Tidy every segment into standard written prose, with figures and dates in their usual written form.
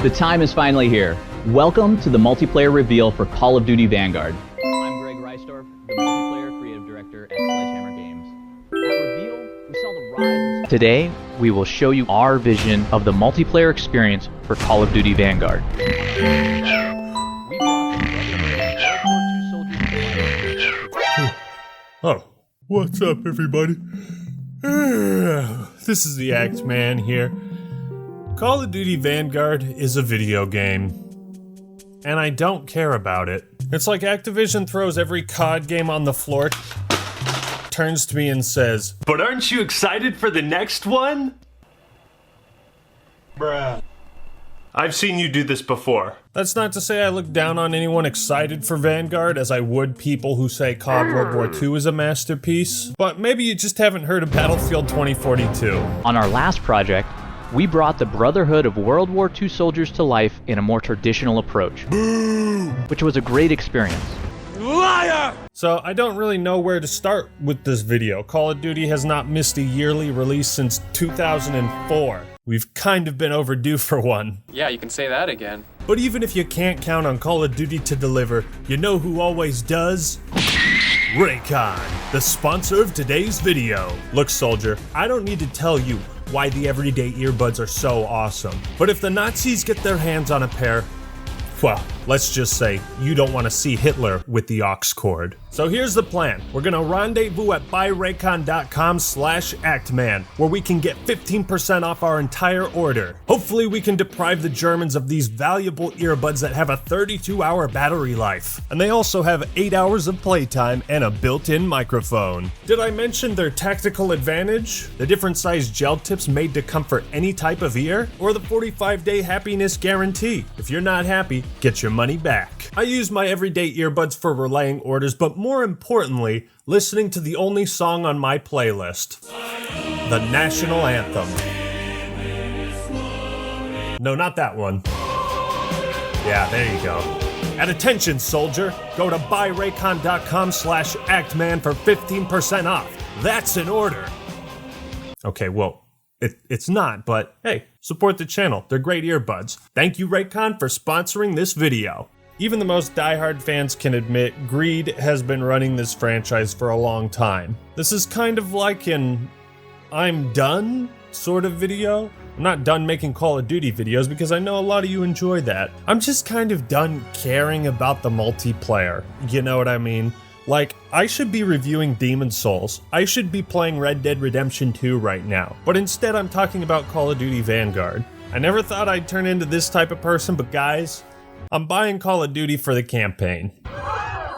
The time is finally here. Welcome to the multiplayer reveal for Call of Duty Vanguard. I'm Greg Reisdorf, the multiplayer creative director at Sledgehammer Games. At reveal, we saw the rise of... Today, we will show you our vision of the multiplayer experience for Call of Duty Vanguard. Oh, what's up, everybody? This is the Act Man here. Call of Duty Vanguard is a video game, and I don't care about it. It's like Activision throws every COD game on the floor, turns to me and says, "But aren't you excited for the next one?" Bruh. I've seen you do this before. That's not to say I look down on anyone excited for Vanguard as I would people who say COD World War II is a masterpiece, but maybe you just haven't heard of Battlefield 2042. On our last project, we brought the Brotherhood of World War II soldiers to life in a more traditional approach, which was a great experience. Liar! So I don't really know where to start with this video. Call of Duty has not missed a yearly release since 2004. We've kind of been overdue for one. Yeah, you can say that again. But even if you can't count on Call of Duty to deliver, you know who always does? Raycon, the sponsor of today's video. Look, soldier, I don't need to tell you why the everyday earbuds are so awesome. But if the Nazis get their hands on a pair, well, let's just say you don't want to see Hitler with the aux cord. So here's the plan. We're gonna rendezvous at buyraycon.com/actman, where we can get 15% off our entire order. Hopefully we can deprive the Germans of these valuable earbuds that have a 32-hour battery life. And they also have 8 hours of playtime and a built-in microphone. Did I mention their tactical advantage? The different size gel tips made to comfort any type of ear? Or the 45-day happiness guarantee? If you're not happy, get your money back. I use my everyday earbuds for relaying orders, but more importantly, listening to the only song on my playlist, the national anthem. No, not that one. Yeah, there you go. At attention, soldier, go to buyraycon.com/actman for 15% off. That's an order. Okay, well, it's not, but hey, support the channel. They're great earbuds. Thank you, Raycon, for sponsoring this video. Even the most diehard fans can admit greed has been running this franchise for a long time. This is kind of like an I'm done sort of video. I'm not done making Call of Duty videos because I know a lot of you enjoy that. I'm just kind of done caring about the multiplayer. You know what I mean? Like, I should be reviewing Demon's Souls. I should be playing Red Dead Redemption 2 right now. But instead I'm talking about Call of Duty Vanguard. I never thought I'd turn into this type of person, but guys, I'm buying Call of Duty for the campaign.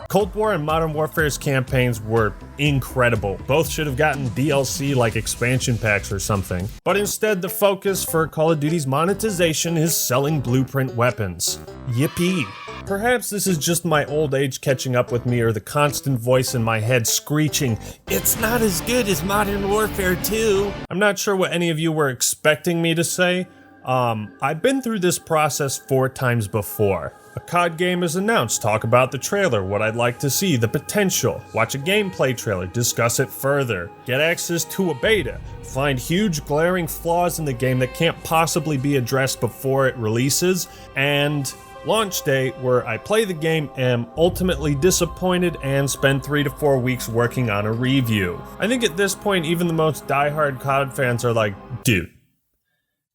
Cold War and Modern Warfare's campaigns were incredible. Both should have gotten DLC like expansion packs or something. But instead, the focus for Call of Duty's monetization is selling blueprint weapons. Yippee. Perhaps this is just my old age catching up with me or the constant voice in my head screeching, "It's not as good as Modern Warfare 2." I'm not sure what any of you were expecting me to say. I've been through this process 4 times before. A COD game is announced, talk about the trailer, what I'd like to see, the potential, watch a gameplay trailer, discuss it further, get access to a beta, find huge glaring flaws in the game that can't possibly be addressed before it releases, and launch day where I play the game, am ultimately disappointed, and spend 3 to 4 weeks working on a review. I think at this point even the most diehard COD fans are like, dude,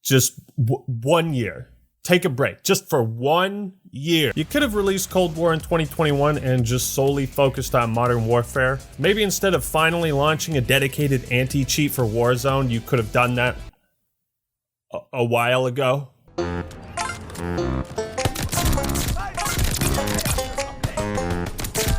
just 1 year. Take a break, just for 1 year. You could have released Cold War in 2021 and just solely focused on Modern Warfare. Maybe instead of finally launching a dedicated anti-cheat for Warzone, you could have done that a while ago.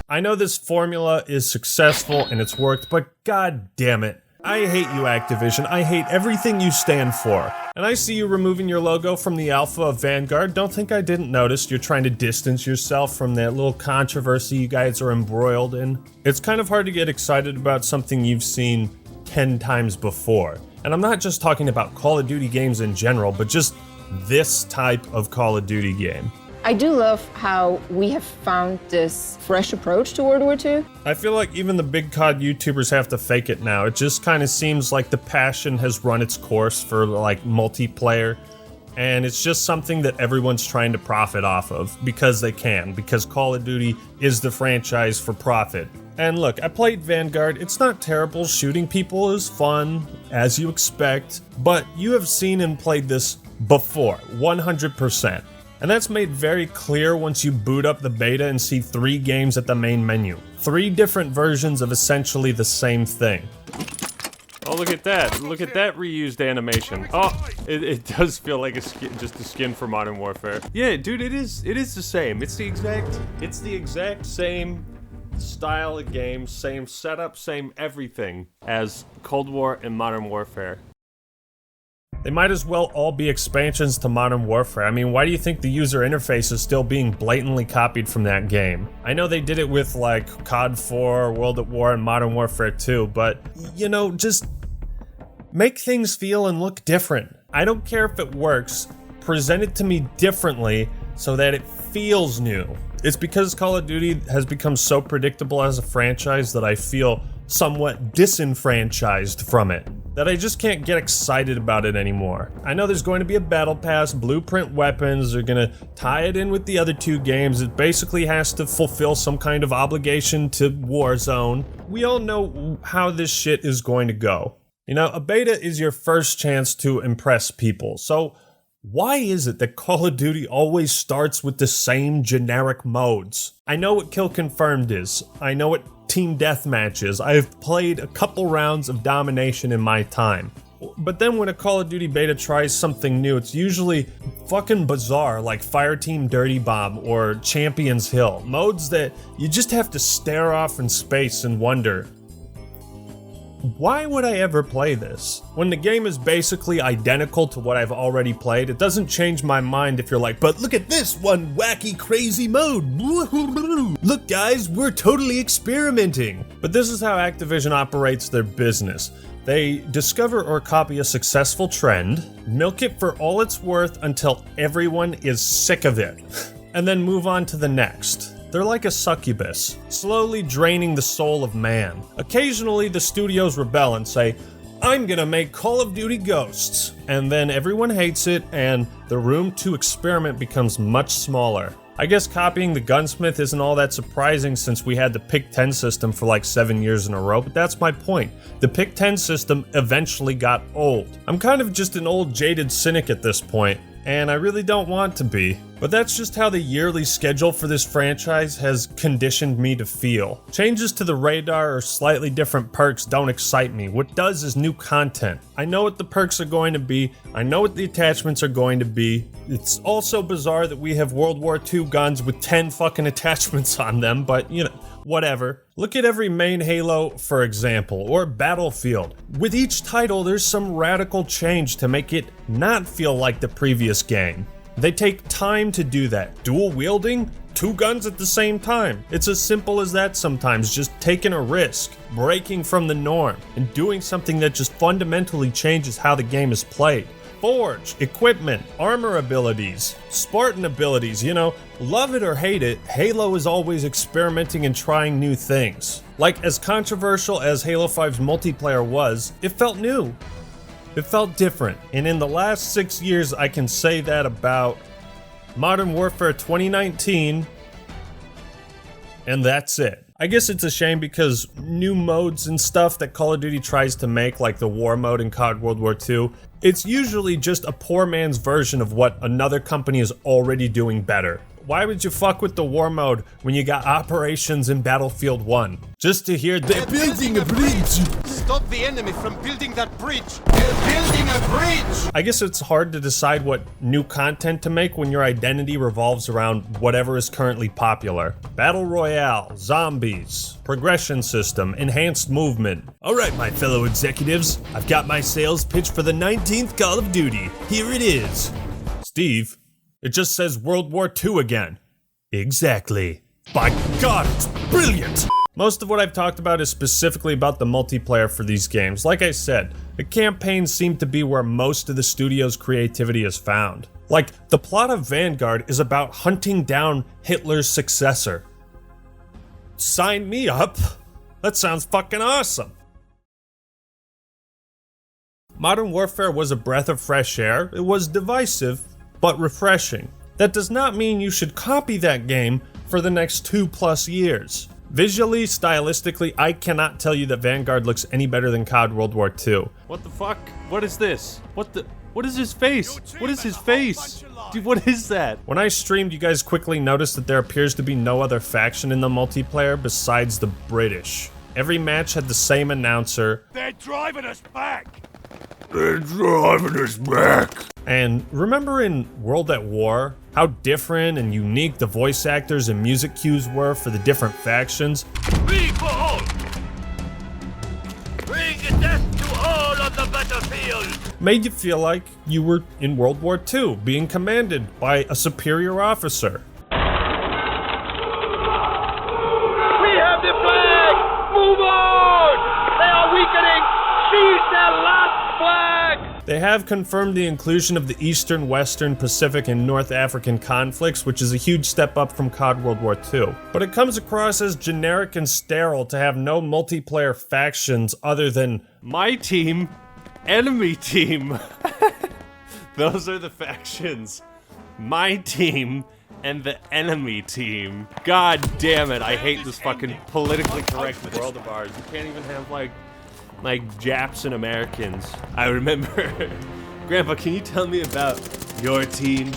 I know this formula is successful and it's worked, but god damn it. I hate you, Activision. I hate everything you stand for. And I see you removing your logo from the alpha of Vanguard. Don't think I didn't notice. You're trying to distance yourself from that little controversy you guys are embroiled in. It's kind of hard to get excited about something you've seen 10 times before. And I'm not just talking about Call of Duty games in general, but just this type of Call of Duty game. I do love how we have found this fresh approach to World War II. I feel like even the big COD YouTubers have to fake it now. It just kind of seems like the passion has run its course for like multiplayer. and it's just something that everyone's trying to profit off of because they can, because Call of Duty is the franchise for profit. And look, I played Vanguard. It's not terrible. Shooting people is fun, as you expect, but you have seen and played this before, 100%. And that's made very clear once you boot up the beta and see 3 games at the main menu. 3 different versions of essentially the same thing. Oh, look at that. Look at that reused animation. Oh, it does feel like just a skin for Modern Warfare. Yeah, dude, it is the same. It's the exact same style of game, same setup, same everything as Cold War and Modern Warfare. They might as well all be expansions to Modern Warfare. I mean, why do you think the user interface is still being blatantly copied from that game? I know they did it with like COD 4, World at War, and Modern Warfare 2, but, you know, just make things feel and look different. I don't care if it works. Present it to me differently so that it feels new. It's because Call of Duty has become so predictable as a franchise that I feel somewhat disenfranchised from it, that I just can't get excited about it anymore. I know there's going to be a battle pass, blueprint weapons, they're gonna tie it in with the other 2 games. It basically has to fulfill some kind of obligation to Warzone. We all know how this shit is going to go. You know, a beta is your first chance to impress people, so why is it that Call of Duty always starts with the same generic modes? I know what Kill Confirmed is. I know what Team Deathmatch is. I've played a couple rounds of Domination in my time. But then when a Call of Duty beta tries something new, it's usually fucking bizarre, like Fireteam Dirty Bomb or Champions Hill. Modes that you just have to stare off in space and wonder, why would I ever play this? When the game is basically identical to what I've already played, it doesn't change my mind if you're like, but look at this one wacky crazy mode. Look guys, we're totally experimenting. But this is how Activision operates their business. They discover or copy a successful trend, milk it for all it's worth until everyone is sick of it, and then move on to the next. They're like a succubus, slowly draining the soul of man. Occasionally, the studios rebel and say, I'm gonna make Call of Duty Ghosts. And then everyone hates it, and the room to experiment becomes much smaller. I guess copying the Gunsmith isn't all that surprising since we had the Pick-10 system for like 7 years in a row, but that's my point. The Pick-10 system eventually got old. I'm kind of just an old jaded cynic at this point, and I really don't want to be. But that's just how the yearly schedule for this franchise has conditioned me to feel. Changes to the radar or slightly different perks don't excite me. What does is new content. I know what the perks are going to be. I know what the attachments are going to be. It's also bizarre that we have World War II guns with 10 fucking attachments on them, but you know, whatever. Look at every main Halo, for example, or Battlefield. With each title, there's some radical change to make it not feel like the previous game. They take time to do that. Dual wielding? 2 guns at the same time. It's as simple as that sometimes, just taking a risk, breaking from the norm, and doing something that just fundamentally changes how the game is played. Forge, equipment, armor abilities, Spartan abilities, you know, love it or hate it, Halo is always experimenting and trying new things. Like, as controversial as Halo 5's multiplayer was, it felt new. It felt different, and in the last 6 years, I can say that about Modern Warfare 2019, and that's it. I guess it's a shame because new modes and stuff that Call of Duty tries to make, like the war mode in COD World War II, it's usually just a poor man's version of what another company is already doing better. Why would you fuck with the war mode when you got operations in Battlefield 1? Just to hear they're building a bridge! Stop the enemy from building that bridge! They're building a bridge! I guess it's hard to decide what new content to make when your identity revolves around whatever is currently popular. Battle Royale, zombies, progression system, enhanced movement. Alright my fellow executives, I've got my sales pitch for the 19th Call of Duty. Here it is. Steve, it just says World War II again. Exactly. By God, it's brilliant! Most of what I've talked about is specifically about the multiplayer for these games. Like I said, the campaigns seem to be where most of the studio's creativity is found. Like, the plot of Vanguard is about hunting down Hitler's successor. Sign me up! That sounds fucking awesome! Modern Warfare was a breath of fresh air. It was divisive, but refreshing. That does not mean you should copy that game for the next 2+ years. Visually, stylistically, I cannot tell you that Vanguard looks any better than COD World War II. What the fuck? What is this? What is his face? What is his face? Dude, what is that? When I streamed, you guys quickly noticed that there appears to be no other faction in the multiplayer besides the British. Every match had the same announcer. They're driving us back! And remember in World at War, how different and unique the voice actors and music cues were for the different factions? Recall! Bring death to all on the battlefield! Made you feel like you were in World War II, being commanded by a superior officer. We have the flag! Move on! They are weakening! Seize their last flag! They have confirmed the inclusion of the Eastern, Western, Pacific, and North African conflicts, which is a huge step up from COD World War II. But it comes across as generic and sterile to have no multiplayer factions other than My team, enemy team. Those are the factions. My team and the enemy team. God damn it, I hate this fucking politically correct world of ours. You can't even have like Japs and Americans. I remember, Grandpa, can you tell me about your team?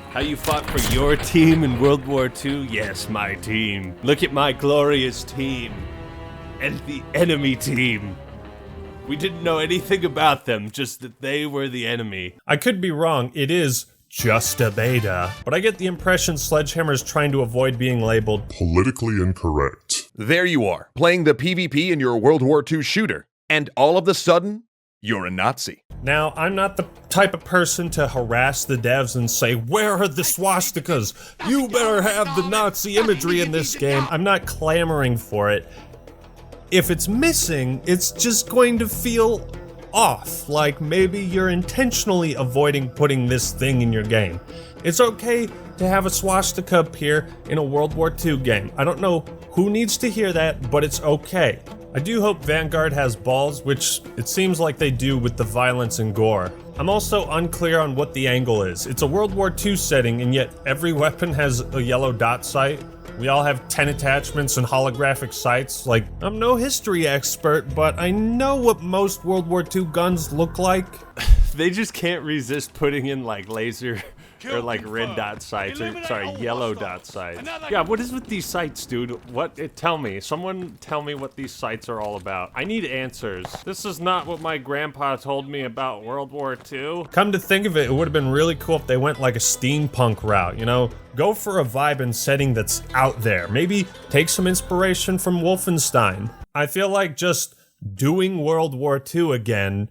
How you fought for your team in World War II? Yes, my team. Look at my glorious team. And the enemy team. We didn't know anything about them, just that they were the enemy. I could be wrong, it is just a beta, but I get the impression Sledgehammer is trying to avoid being labeled politically incorrect. There you are, playing the PvP in your World War II shooter, and all of a sudden, you're a Nazi. Now, I'm not the type of person to harass the devs and say, where are the swastikas? You better have the Nazi imagery in this game. I'm not clamoring for it. If it's missing, it's just going to feel off, like maybe you're intentionally avoiding putting this thing in your game. It's okay to have a swastika appear in a World War II game. I don't know who needs to hear that, but it's okay. I do hope Vanguard has balls, which it seems like they do with the violence and gore. I'm also unclear on what the angle is. It's a World War II setting, and yet every weapon has a yellow dot sight. We all have 10 attachments and holographic sights. Like, I'm no history expert, but I know what most World War II guns look like. They just can't resist putting in like laser or like red dot sights, or sorry, yellow dot sights. Yeah, what is with these sights, dude? Tell me. Someone tell me what these sights are all about. I need answers. This is not what my grandpa told me about World War II. Come to think of it, it would have been really cool if they went like a steampunk route, you know? Go for a vibe and setting that's out there. Maybe take some inspiration from Wolfenstein. I feel like just doing World War II again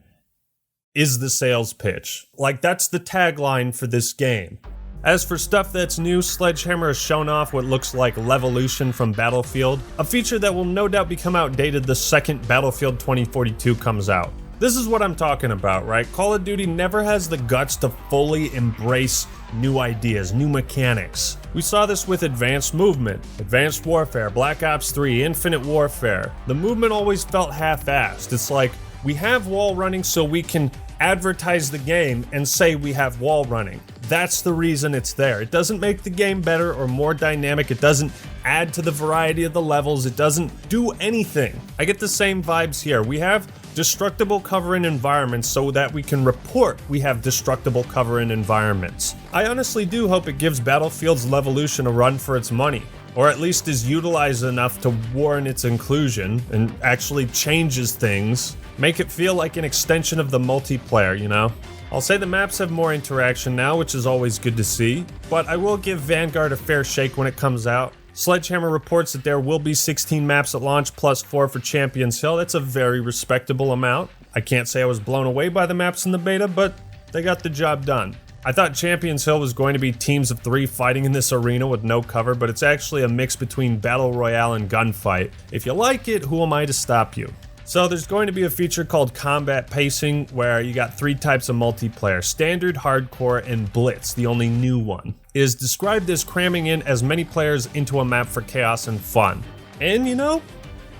is the sales pitch. Like, that's the tagline for this game. As for stuff that's new, Sledgehammer has shown off what looks like Levolution from Battlefield, a feature that will no doubt become outdated the second Battlefield 2042 comes out. This is what I'm talking about, right? Call of Duty never has the guts to fully embrace new ideas, new mechanics. We saw this with Advanced Movement, Advanced Warfare, Black Ops 3, Infinite Warfare. The movement always felt half-assed. It's like, we have wall running so we can advertise the game and say we have wall running. That's the reason it's there. It doesn't make the game better or more dynamic. It doesn't add to the variety of the levels. It doesn't do anything. I get the same vibes here. We have destructible cover in environments so that we can report we have destructible cover in environments. I honestly do hope it gives Battlefield's Levolution a run for its money, or at least is utilized enough to warrant its inclusion and actually changes things. Make it feel like an extension of the multiplayer, you know? I'll say the maps have more interaction now, which is always good to see, but I will give Vanguard a fair shake when it comes out. Sledgehammer reports that there will be 16 maps at launch plus 4 for Champions Hill. That's a very respectable amount. I can't say I was blown away by the maps in the beta, but they got the job done. I thought Champions Hill was going to be teams of 3 fighting in this arena with no cover, but it's actually a mix between Battle Royale and Gunfight. If you like it, who am I to stop you? So there's going to be a feature called Combat Pacing, where you got 3 types of multiplayer: Standard, Hardcore, and Blitz, the only new one. It is described as cramming in as many players into a map for chaos and fun. And you know,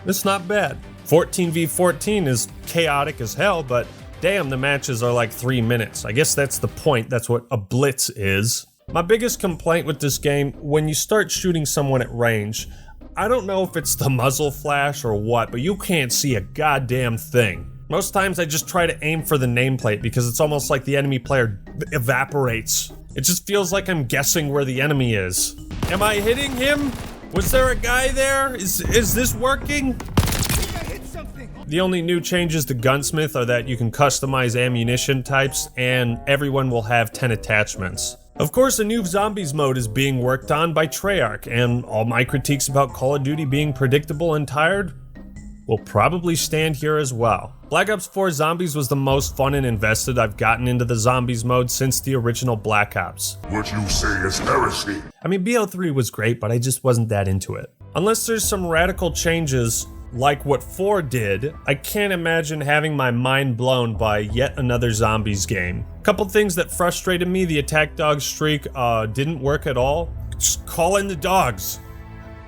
it's not bad. 14v14 is chaotic as hell, but damn, the matches are like 3 minutes. I guess that's the point. That's what a blitz is. My biggest complaint with this game, when you start shooting someone at range, I don't know if it's the muzzle flash or what, but you can't see a goddamn thing. Most times I just try to aim for the nameplate because it's almost like the enemy player evaporates. It just feels like I'm guessing where the enemy is. Am I hitting him? Was there a guy there? Is this working? The only new changes to Gunsmith are that you can customize ammunition types and everyone will have 10 attachments. Of course, a new zombies mode is being worked on by Treyarch, and all my critiques about Call of Duty being predictable and tired will probably stand here as well. Black Ops 4 Zombies was the most fun and invested I've gotten into the zombies mode since the original Black Ops. What you say is heresy. I mean, BO3 was great, but I just wasn't that into it. Unless there's some radical changes like what 4 did, I can't imagine having my mind blown by yet another zombies game. Couple things that frustrated me, the attack dog streak didn't work at all. Just call in the dogs.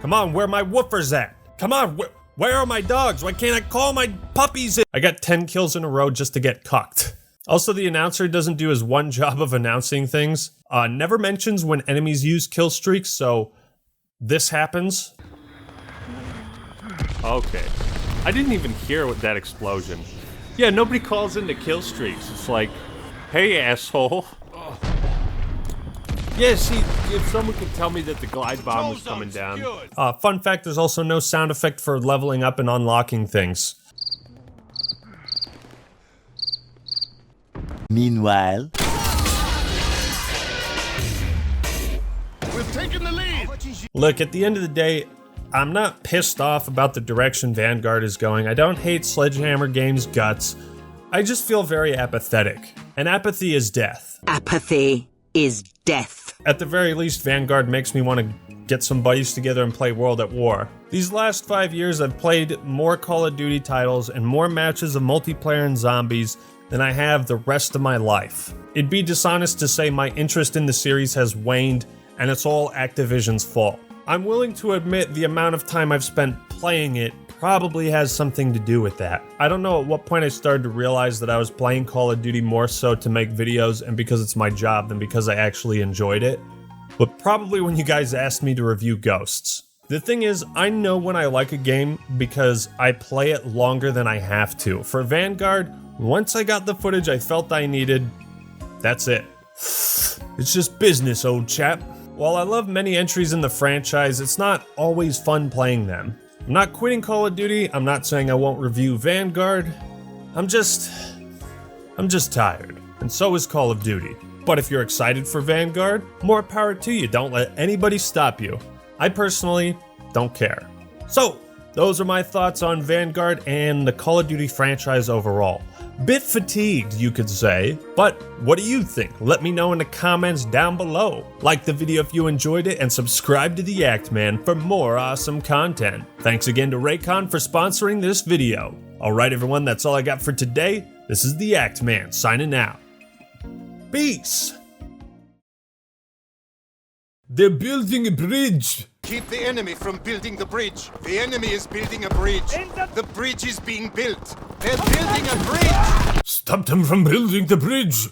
Come on, where are my woofers at? Come on, where are my dogs? Why can't I call my puppies in? I got 10 kills in a row just to get cucked. Also, the announcer doesn't do his one job of announcing things. Never mentions when enemies use kill streaks, so this happens. Okay. I didn't even hear that explosion. Yeah, nobody calls into kill streaks. It's like, hey, asshole. Yeah, see, if someone could tell me that the glide bomb was coming down. Fun fact, there's also no sound effect for leveling up and unlocking things. Meanwhile, We've taken the lead. Look, at the end of the day, I'm not pissed off about the direction Vanguard is going. I don't hate Sledgehammer Games' guts. I just feel very apathetic. And apathy is death. apathy is death. At the very least, Vanguard makes me want to get some buddies together and play World at War. These last 5 years, I've played more Call of Duty titles and more matches of multiplayer and zombies than I have the rest of my life. It'd be dishonest to say my interest in the series has waned, and it's all Activision's fault. I'm willing to admit the amount of time I've spent playing it probably has something to do with that. I don't know at what point I started to realize that I was playing Call of Duty more so to make videos and because it's my job than because I actually enjoyed it. But probably when you guys asked me to review Ghosts. The thing is, I know when I like a game because I play it longer than I have to. For Vanguard, once I got the footage I felt I needed, that's it. It's just business, old chap. While I love many entries in the franchise, it's not always fun playing them. I'm not quitting Call of Duty, I'm not saying I won't review Vanguard. I'm just tired. And so is Call of Duty. But if you're excited for Vanguard, more power to you, don't let anybody stop you. I personally don't care. So, those are my thoughts on Vanguard and the Call of Duty franchise overall. Bit fatigued, you could say, but what do you think? Let me know in the comments down below. Like the video if you enjoyed it, and subscribe to the Act Man for more awesome content. Thanks again to Raycon for sponsoring this video. Alright everyone, that's all I got for today. This is the Act Man signing out. Peace! They're building a bridge! Keep the enemy from building the bridge. The enemy is building a bridge. The bridge is being built. They're building a bridge! Stop them from building the bridge!